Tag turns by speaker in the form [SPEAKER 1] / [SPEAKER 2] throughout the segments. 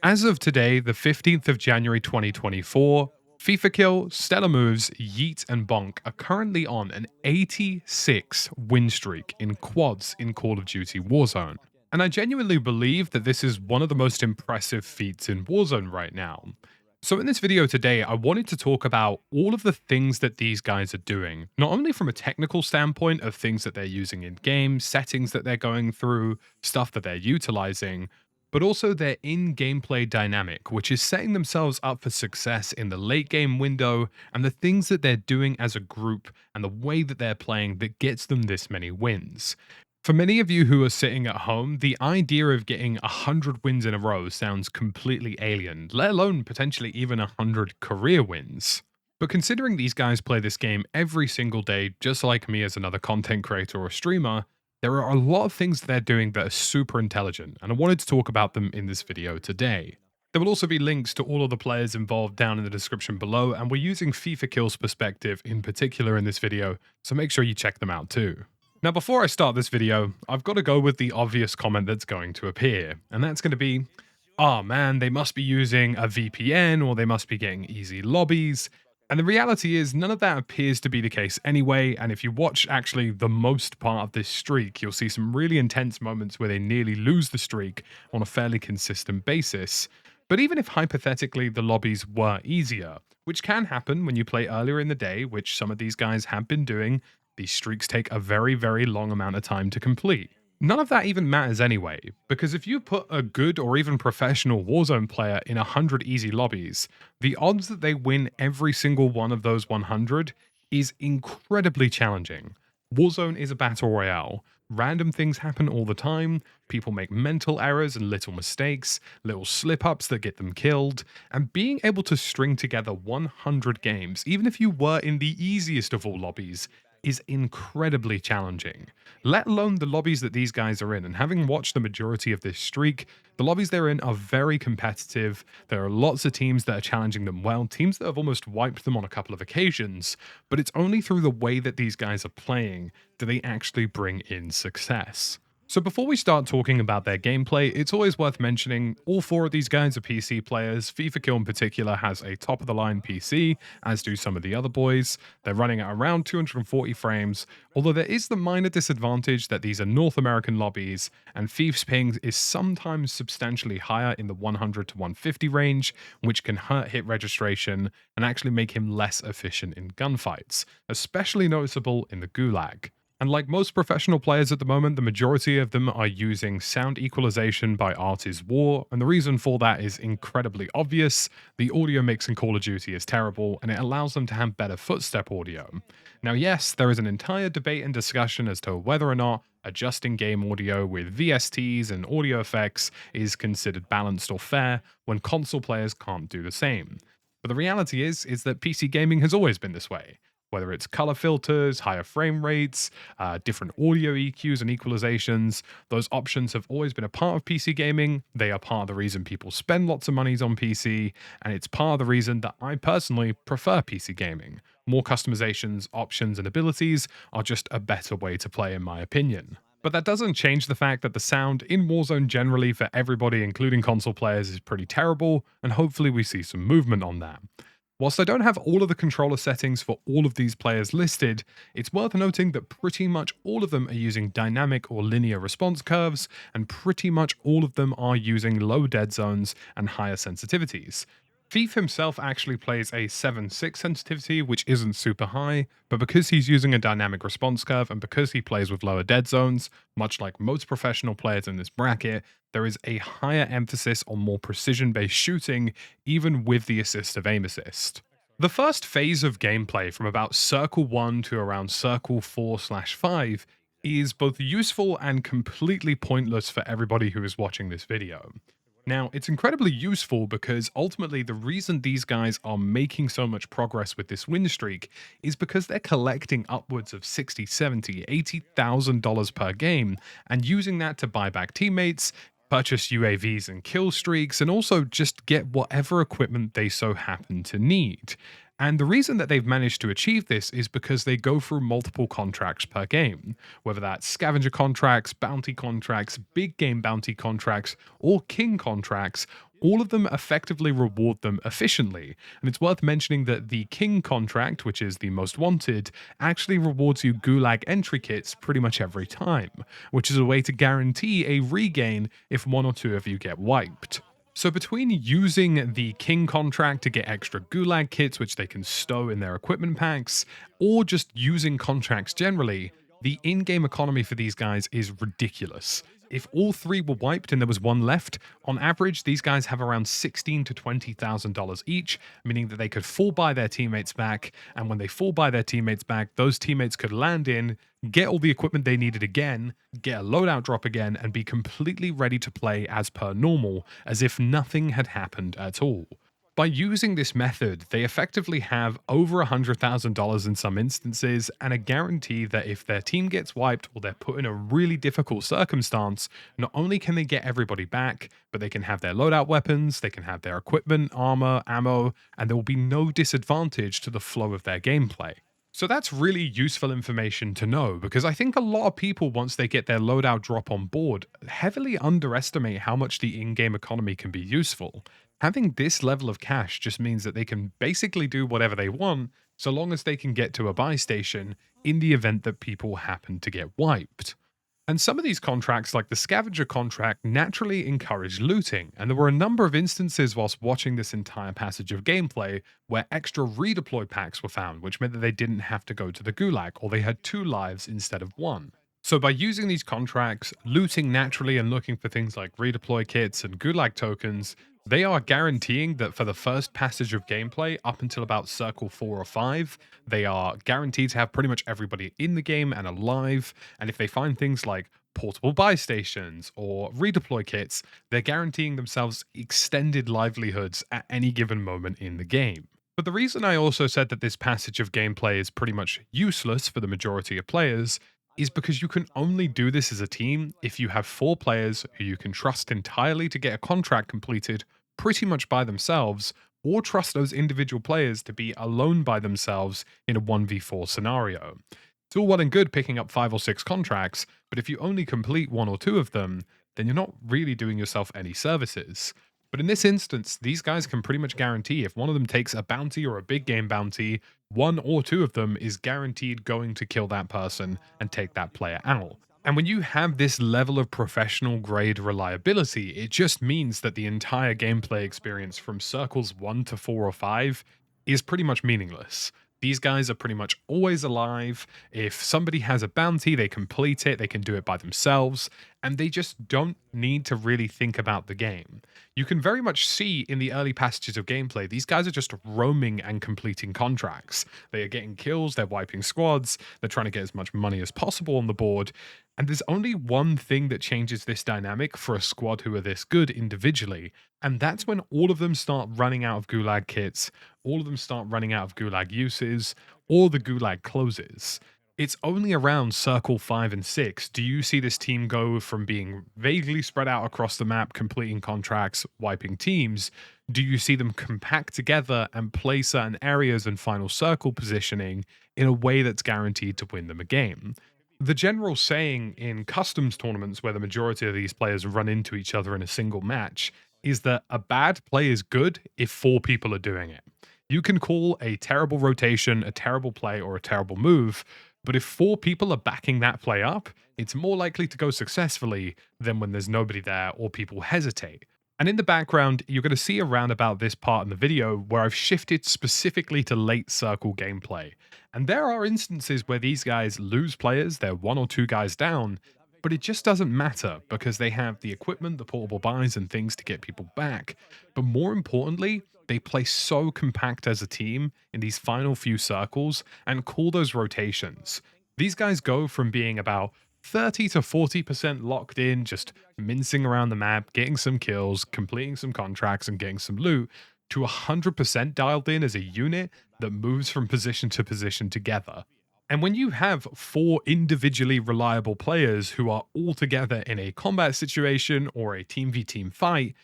[SPEAKER 1] As of today, the 15th of January 2024, Fifakill, Stellarmoves, Yeet, and Bonq are currently on an 86 win streak in quads in Call of Duty Warzone. And I genuinely believe that this is one of the most impressive feats in Warzone right now. So in this video today, I wanted to talk about all of the things that these guys are doing, not only from a technical standpoint of things that they're using in game, settings that they're going through, stuff that they're utilizing, but also their in-gameplay dynamic, which is setting themselves up for success in the late game window, and the things that they're doing as a group and the way that they're playing that gets them this many wins. For many of you who are sitting at home, the idea of getting 100 wins in a row sounds completely alien, let alone potentially even 100 career wins. But considering these guys play this game every single day, just like me as another content creator or streamer, there are a lot of things they're doing that are super intelligent, and I wanted to talk about them in this video today. There will also be links to all of the players involved down in the description below, and we're using Fifakill's perspective in particular in this video, so make sure you check them out too. Now before I start this video, I've got to go with the obvious comment that's going to appear, and that's going to be, oh man, they must be using a VPN or they must be getting easy lobbies. And the reality is none of that appears to be the case anyway, and if you watch actually the most part of this streak, you'll see some really intense moments where they nearly lose the streak on a fairly consistent basis. But even if hypothetically the lobbies were easier, which can happen when you play earlier in the day, which some of these guys have been doing, these streaks take a very, very long amount of time to complete. None of that even matters anyway, because if you put a good or even professional Warzone player in 100 easy lobbies, the odds that they win every single one of those 100 is incredibly challenging. Warzone is a battle royale. Random things happen all the time, people make mental errors and little mistakes, little slip-ups that get them killed, and being able to string together 100 games, even if you were in the easiest of all lobbies, is incredibly challenging, let alone the lobbies that these guys are in. And having watched the majority of this streak, the lobbies they're in are very competitive. There are lots of teams that are challenging them well, teams that have almost wiped them on a couple of occasions, but it's only through the way that these guys are playing do they actually bring in success. So before we start talking about their gameplay, it's always worth mentioning all four of these guys are PC players. Fifakill in particular has a top-of-the-line PC, as do some of the other boys. They're running at around 240 frames, although there is the minor disadvantage that these are North American lobbies, and Fif's ping is sometimes substantially higher in the 100 to 150 range, which can hurt hit registration and actually make him less efficient in gunfights, especially noticeable in the Gulag. And like most professional players at the moment, the majority of them are using sound equalization by Art is War, and the reason for that is incredibly obvious. The audio mix in Call of Duty is terrible, and it allows them to have better footstep audio. Now yes, there is an entire debate and discussion as to whether or not adjusting game audio with VSTs and audio effects is considered balanced or fair when console players can't do the same. But the reality is that PC gaming has always been this way. Whether it's color filters, higher frame rates, different audio EQs and equalizations, those options have always been a part of PC gaming. They are part of the reason people spend lots of money on PC, and it's part of the reason that I personally prefer PC gaming. More customizations, options, and abilities are just a better way to play in my opinion. But that doesn't change the fact that the sound in Warzone generally for everybody, including console players, is pretty terrible, and hopefully we see some movement on that. Whilst I don't have all of the controller settings for all of these players listed, it's worth noting that pretty much all of them are using dynamic or linear response curves, and pretty much all of them are using low dead zones and higher sensitivities. Thief himself actually plays a 7.6 sensitivity, which isn't super high, but because he's using a dynamic response curve and because he plays with lower dead zones, much like most professional players in this bracket, there is a higher emphasis on more precision-based shooting, even with the assist of aim assist. The first phase of gameplay from about Circle 1 to around Circle 4/5 is both useful and completely pointless for everybody who is watching this video. Now, it's incredibly useful because ultimately the reason these guys are making so much progress with this win streak is because they're collecting upwards of $60,000, $70,000, $80,000 per game and using that to buy back teammates, purchase UAVs and kill streaks, and also just get whatever equipment they so happen to need. And the reason that they've managed to achieve this is because they go through multiple contracts per game, whether that's scavenger contracts, bounty contracts, big game bounty contracts, or king contracts. all of them effectively reward them efficiently. And it's worth mentioning that the King contract, which is the most wanted, actually rewards you Gulag entry kits pretty much every time, which is a way to guarantee a regain if one or two of you get wiped. So between using the King contract to get extra Gulag kits, which they can stow in their equipment packs, or just using contracts generally, the in-game economy for these guys is ridiculous. If all three were wiped and there was one left, on average, these guys have around $16,000 to $20,000 each, meaning that they could fall by their teammates back, and when they fall by their teammates back, those teammates could land in, get all the equipment they needed again, get a loadout drop again, and be completely ready to play as per normal, as if nothing had happened at all. By using this method, they effectively have over $100,000 in some instances, and a guarantee that if their team gets wiped or they're put in a really difficult circumstance, not only can they get everybody back, but they can have their loadout weapons, they can have their equipment, armor, ammo, and there will be no disadvantage to the flow of their gameplay. So that's really useful information to know, because I think a lot of people, once they get their loadout drop on board, heavily underestimate how much the in-game economy can be useful. Having this level of cash just means that they can basically do whatever they want, so long as they can get to a buy station in the event that people happen to get wiped. And some of these contracts, like the scavenger contract, naturally encourage looting, and there were a number of instances whilst watching this entire passage of gameplay where extra redeploy packs were found, which meant that they didn't have to go to the gulag, or they had 2 lives instead of 1. So by using these contracts, looting naturally and looking for things like redeploy kits and gulag tokens, they are guaranteeing that for the first passage of gameplay up until about circle 4 or 5, they are guaranteed to have pretty much everybody in the game and alive. And if they find things like portable buy stations or redeploy kits, they're guaranteeing themselves extended livelihoods at any given moment in the game. But the reason I also said that this passage of gameplay is pretty much useless for the majority of players is because you can only do this as a team if you have 4 players who you can trust entirely to get a contract completed pretty much by themselves, or trust those individual players to be alone by themselves in a 1v4 scenario. It's all well and good picking up 5 or 6 contracts, but if you only complete 1 or 2 of them, then you're not really doing yourself any services. But in this instance, these guys can pretty much guarantee if one of them takes a bounty or a big game bounty, 1 or 2 of them is guaranteed going to kill that person and take that player out. And when you have this level of professional grade reliability, it just means that the entire gameplay experience from circles 1 to 4 or 5 is pretty much meaningless. These guys are pretty much always alive. If somebody has a bounty, they complete it, they can do it by themselves, and they just don't need to really think about the game. You can very much see in the early passages of gameplay, these guys are just roaming and completing contracts. They are getting kills, they're wiping squads, they're trying to get as much money as possible on the board, and there's only one thing that changes this dynamic for a squad who are this good individually, and that's when all of them start running out of Gulag kits, all of them start running out of Gulag uses, or the Gulag closes. It's only around circle 5 and 6 do you see this team go from being vaguely spread out across the map, completing contracts, wiping teams, do you see them compact together and play certain areas and final circle positioning in a way that's guaranteed to win them a game. The general saying in customs tournaments where the majority of these players run into each other in a single match is that a bad play is good if 4 people are doing it. You can call a terrible rotation, a terrible play, or a terrible move, but if 4 people are backing that play up, it's more likely to go successfully than when there's nobody there or people hesitate. And in the background, you're going to see around about this part in the video where I've shifted specifically to late circle gameplay. And there are instances where these guys lose players, they're 1 or 2 guys down, but it just doesn't matter because they have the equipment, the portable buys, and things to get people back. But more importantly, they play so compact as a team in these final few circles and call those rotations. These guys go from being about 30 to 40% locked in, just mincing around the map, getting some kills, completing some contracts, and getting some loot, to 100% dialed in as a unit that moves from position to position together. And when you have 4 individually reliable players who are all together in a combat situation or a team v team fight,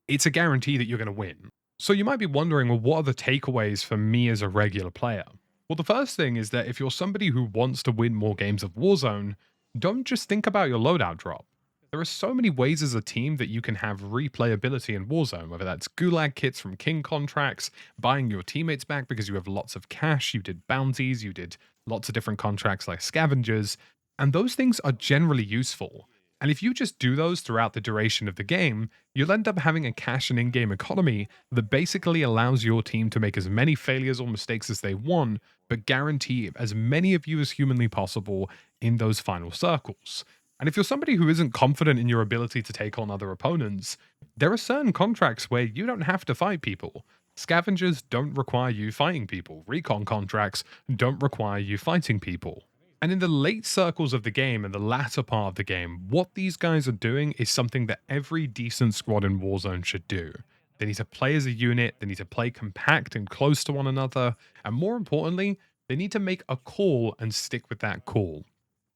[SPEAKER 1] it's a guarantee that you're going to win. So you might be wondering, well, what are the takeaways for me as a regular player? Well, the first thing is that if you're somebody who wants to win more games of Warzone, don't just think about your loadout drop. There are so many ways as a team that you can have replayability in Warzone, whether that's gulag kits from King contracts, buying your teammates back because you have lots of cash, you did bounties, you did lots of different contracts like scavengers, and those things are generally useful. And if you just do those throughout the duration of the game, you'll end up having a cash and in game economy that basically allows your team to make as many failures or mistakes as they want, but guarantee as many of you as humanly possible in those final circles. And if you're somebody who isn't confident in your ability to take on other opponents, there are certain contracts where you don't have to fight people. Scavengers don't require you fighting people. Recon contracts don't require you fighting people. And in the late circles of the game and the latter part of the game, what these guys are doing is something that every decent squad in Warzone should do. They need to play as a unit, they need to play compact and close to one another, and more importantly, they need to make a call and stick with that call.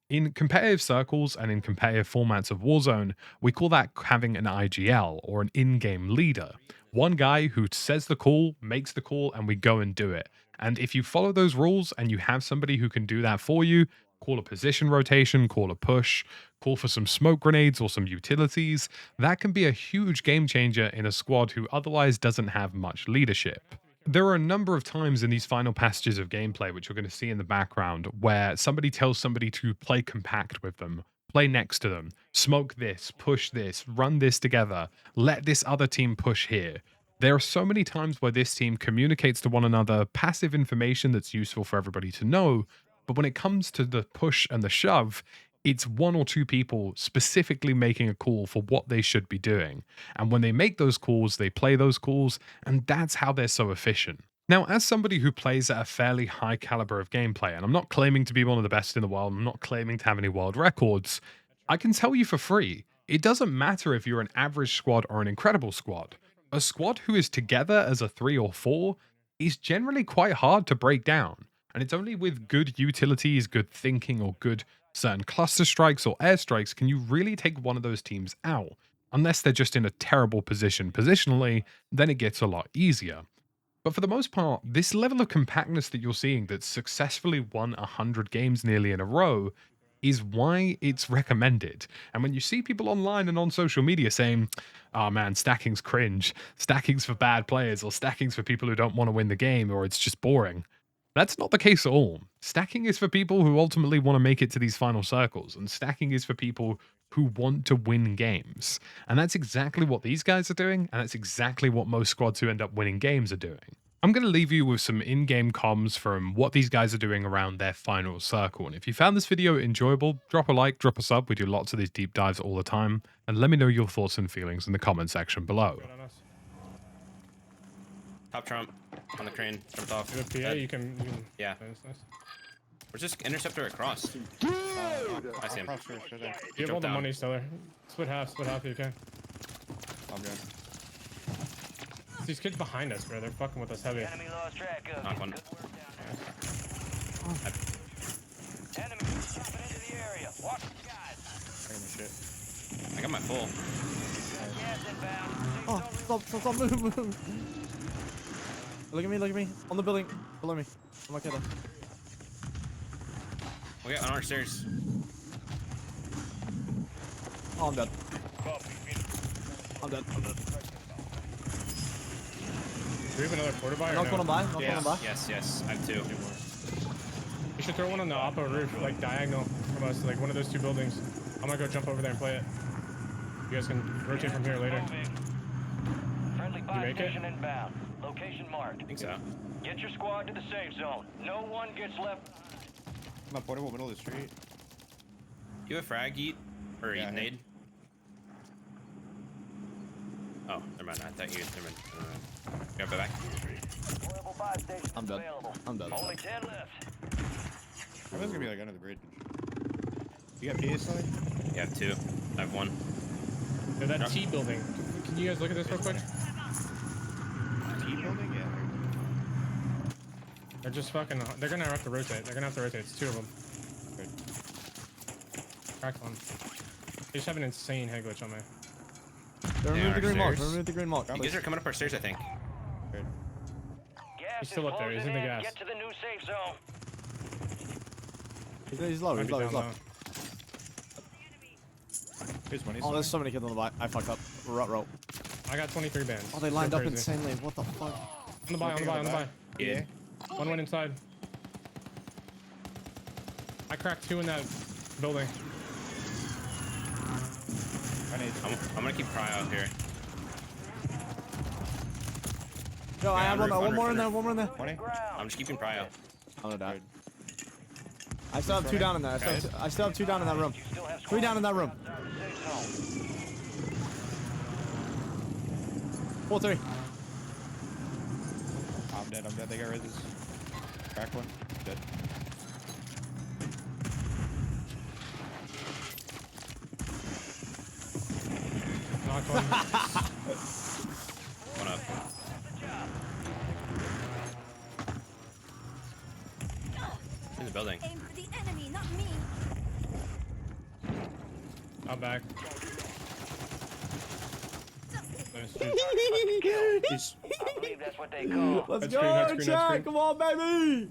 [SPEAKER 1] In competitive circles and in competitive formats of Warzone, we call that having an IGL or an in-game leader. One guy who says the call, makes the call, and we go and do it. And if you follow those rules and you have somebody who can do that for you, call a position rotation, call a push, call for some smoke grenades or some utilities, that can be a huge game changer in a squad who otherwise doesn't have much leadership. There are a number of times in these final passages of gameplay, which you're going to see in the background, where somebody tells somebody to play compact with them, play next to them, smoke this, push this, run this together, let this other team push here. There are so many times where this team communicates to one another passive information that's useful for everybody to know, but when it comes to the push and the shove, it's one or two people specifically making a call for what they should be doing. And when they make those calls, they play those calls, and that's how they're so efficient. Now, as somebody who plays at a fairly high caliber of gameplay, and I'm not claiming to be one of the best in the world, I'm not claiming to have any world records, I can tell you for free, it doesn't matter if you're an average squad or an incredible squad. A squad who is together as a 3 or 4 is generally quite hard to break down. And it's only with good utilities, good thinking, or good certain cluster strikes or airstrikes can you really take one of those teams out. Unless they're just in a terrible position positionally, then it gets a lot easier. But for the most part, this level of compactness that you're seeing that's successfully won 100 games nearly in a row is why it's recommended. And when you see people online and on social media saying, oh man, stacking's cringe, stacking's for bad players, or stacking's for people who don't want to win the game, or it's just boring, that's not the case at all. Stacking is for people who ultimately want to make it to these final circles, and stacking is for people who want to win games. And that's exactly what these guys are doing, and that's exactly what most squads who end up winning games are doing. I'm going to leave you with some in-game comms from what these guys are doing around their final circle. And if you found this video enjoyable, drop a like, drop a sub. We do lots of these deep dives all the time. And let me know your thoughts and feelings in the comment section below.
[SPEAKER 2] Top trump on the crane, jumped off.
[SPEAKER 3] PA, you can
[SPEAKER 2] yeah.
[SPEAKER 3] Nice.
[SPEAKER 2] Where's this interceptor across?
[SPEAKER 3] Dude!
[SPEAKER 2] I see him.
[SPEAKER 3] You have all the money, Stellar. Split half if you can.
[SPEAKER 4] I'm good.
[SPEAKER 3] These kids behind us, bro. They're fucking with us heavy.
[SPEAKER 5] Enemy lost track of
[SPEAKER 2] Knock one.
[SPEAKER 5] Enemy dropping into the area. Watch the skies.
[SPEAKER 2] I got my full.
[SPEAKER 5] Gas inbound.
[SPEAKER 4] Oh, stop, move. Look at me. On the building. Below me. On my killer.
[SPEAKER 2] Okay, on our stairs.
[SPEAKER 4] Oh, I'm dead. I'm dead.
[SPEAKER 3] Do we have another porta buy or
[SPEAKER 4] Knock
[SPEAKER 3] no?
[SPEAKER 4] one on by.
[SPEAKER 2] Yes, I have 2.
[SPEAKER 3] You should throw one on the oppo roof, like diagonal from us, like one of those 2 buildings. I'm gonna go jump over there and play it. You guys can rotate from here later.
[SPEAKER 5] Friendly
[SPEAKER 3] You
[SPEAKER 5] buy
[SPEAKER 3] make it?
[SPEAKER 5] station inbound. Location marked.
[SPEAKER 2] I think so.
[SPEAKER 5] Get your squad to the safe zone. No one gets left.
[SPEAKER 4] I'm at portable middle of the street.
[SPEAKER 2] You have frag, Yeet? Or
[SPEAKER 4] Yeah,
[SPEAKER 2] Yeet
[SPEAKER 4] I
[SPEAKER 2] nade? Oh, never mind. I thought you. Never mind. Grab it back.
[SPEAKER 5] Portable buy station
[SPEAKER 4] I'm dead.
[SPEAKER 5] available.
[SPEAKER 4] I'm dead.
[SPEAKER 5] Only 10 left.
[SPEAKER 4] Everyone's gonna be like under the bridge. You got PS something?
[SPEAKER 2] You have 2. I have 1.
[SPEAKER 3] They're that T building. Can you guys look at this real quick?
[SPEAKER 4] T building? Yeah.
[SPEAKER 3] They're just fucking. They're gonna have to rotate. It's 2 of them.
[SPEAKER 4] Good.
[SPEAKER 3] Cracked one. They just have an insane head glitch on me.
[SPEAKER 4] Remove the green mark.
[SPEAKER 2] upstairs.
[SPEAKER 4] Remove the green mark.
[SPEAKER 2] You guys are coming up our stairs, I think.
[SPEAKER 4] Good.
[SPEAKER 5] Gas
[SPEAKER 3] He's still
[SPEAKER 5] is
[SPEAKER 3] up there. He's in
[SPEAKER 5] closing
[SPEAKER 3] the gas.
[SPEAKER 5] Get to the new safe zone.
[SPEAKER 4] He's low.
[SPEAKER 3] Might
[SPEAKER 4] He's
[SPEAKER 3] be
[SPEAKER 4] low.
[SPEAKER 3] down
[SPEAKER 4] He's low.
[SPEAKER 3] low.
[SPEAKER 6] Here's money.
[SPEAKER 4] Oh, there's so many kids on the buy. I fucked up. Row.
[SPEAKER 3] I got 23 bands.
[SPEAKER 4] Oh, they lined up
[SPEAKER 3] Crazy.
[SPEAKER 4] insanely. What the fuck?
[SPEAKER 3] On the buy.
[SPEAKER 6] Yeah.
[SPEAKER 3] One went inside. I cracked 2 in that building.
[SPEAKER 2] I'm gonna keep cryo here.
[SPEAKER 4] Yo, I have
[SPEAKER 2] on
[SPEAKER 4] one
[SPEAKER 2] roof,
[SPEAKER 4] more
[SPEAKER 2] on
[SPEAKER 4] in there.
[SPEAKER 2] roof.
[SPEAKER 4] One more in there.
[SPEAKER 6] Money.
[SPEAKER 2] I'm just keeping cryo.
[SPEAKER 4] I'm gonna die. I still have 2 down in there. I still have 2 down in that room. 3 down in that room. 4-3.
[SPEAKER 6] I'm dead. They got rid of this. Crack one. Dead.
[SPEAKER 3] Knocked one.
[SPEAKER 2] One up. In the building.
[SPEAKER 7] Aim for the enemy, not me.
[SPEAKER 3] I'm back. Nice, dude.
[SPEAKER 6] He's
[SPEAKER 5] I believe that's what they call.
[SPEAKER 4] Let's
[SPEAKER 3] Head
[SPEAKER 4] go,
[SPEAKER 3] screen, head screen, head
[SPEAKER 4] chat.
[SPEAKER 3] screen.
[SPEAKER 4] Come on, baby.